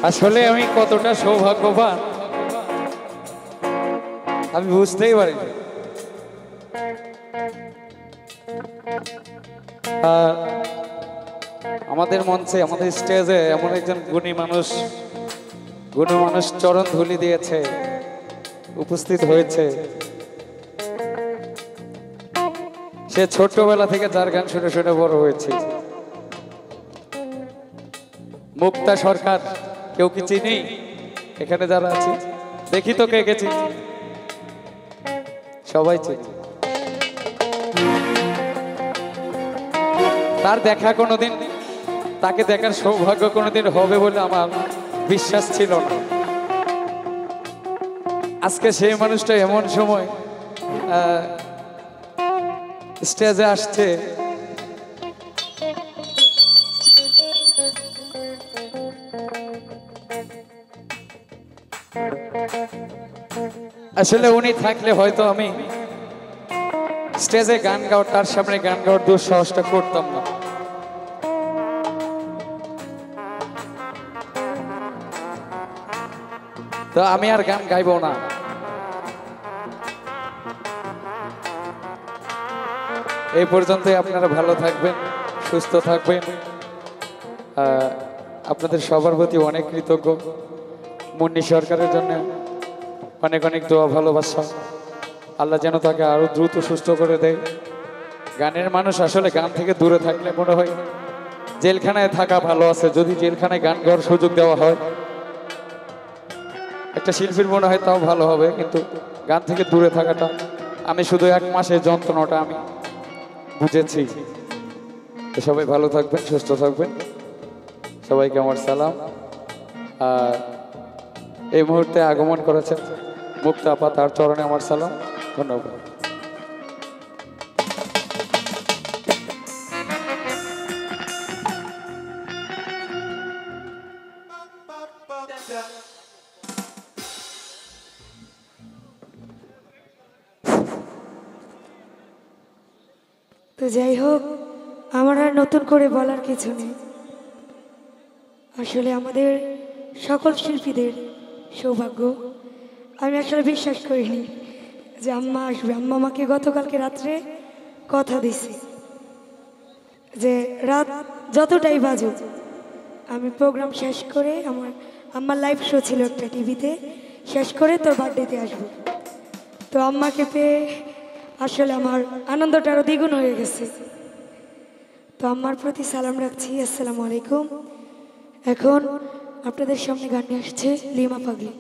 আসলে আমি কতটা সৌভাগ্যবান আমি বুঝতেই পারি। আমাদের মঞ্চে আমাদের স্টেজে এমন একজন গুণী মানুষ চরণ ধুলি দিয়েছে, উপস্থিত হয়েছে। সে ছোটবেলা থেকে যার গান শুনে শুনে বড় হয়েছে। মুক্তা সরকার, কেউ কি চিনি? এখানে যারা আছে দেখি তো কে কে চিনি? সবাই চিনি। তার দেখা কোনোদিন, তাকে দেখার সৌভাগ্য কোনোদিন হবে বলে আমার বিশ্বাস ছিল না। আজকে সেই মানুষটা এমন সময় স্টেজে আসছে, আসলে উনি থাকলে হয়তো আমি স্টেজে গান গাওয়ার, তার সামনে গান গাওয়ার দুঃসাহসটা করতাম না। তো আমি আর গান গাইবো না। এই পর্যন্তই। আপনারা ভালো থাকবেন, সুস্থ থাকবেন। আপনাদের সবার প্রতি অনেক কৃতজ্ঞ। মুন্নি সরকারের জন্য অনেক অনেক দোয়া, ভালোবাসা। আল্লাহ যেন তাকে আরো দ্রুত সুস্থ করে দেয়। গানের মানুষ আসলে গান থেকে দূরে থাকলে মনে হয় জেলখানায় থাকা ভালো আছে। যদি জেলখানায় গান গাওয়ার সুযোগ দেওয়া হয় একটা শিল্পীর মনে হয় তাও ভালো হবে, কিন্তু গান থেকে দূরে থাকাটা, আমি শুধু 1 মাসের যন্ত্রণাটা আমি বুঝেছি। সবাই ভালো থাকবেন, সুস্থ থাকবেন। সবাইকে আমার সালাম। আর এই মুহূর্তে আগমন করেছেন মুক্তা আপা, তার চরণে আমার সালাম, ধন্যবাদ। তো যাই হোক, আমার আর নতুন করে বলার কিছু নেই। আসলে আমাদের সকল শিল্পীদের সৌভাগ্য। আমি আসলে বিশ্বাস করিনি যে আম্মা আসবে। আম্মা আমাকে গতকালকে রাত্রে কথা দিছে যে রাত যতটাই বাজুক আমি প্রোগ্রাম শেষ করে, আমার লাইভ শো ছিল একটা টিভিতে, শেষ করে তোর বার্থডেতে আসবো। তো আম্মাকে পেয়ে আসলে আমার আনন্দটা আরও দ্বিগুণ হয়ে গেছে। তো আম্মার প্রতি সালাম রাখছি, আসসালামু আলাইকুম। এখন আপনাদের সামনে গান নিয়ে আসছে লিমা পাগলি।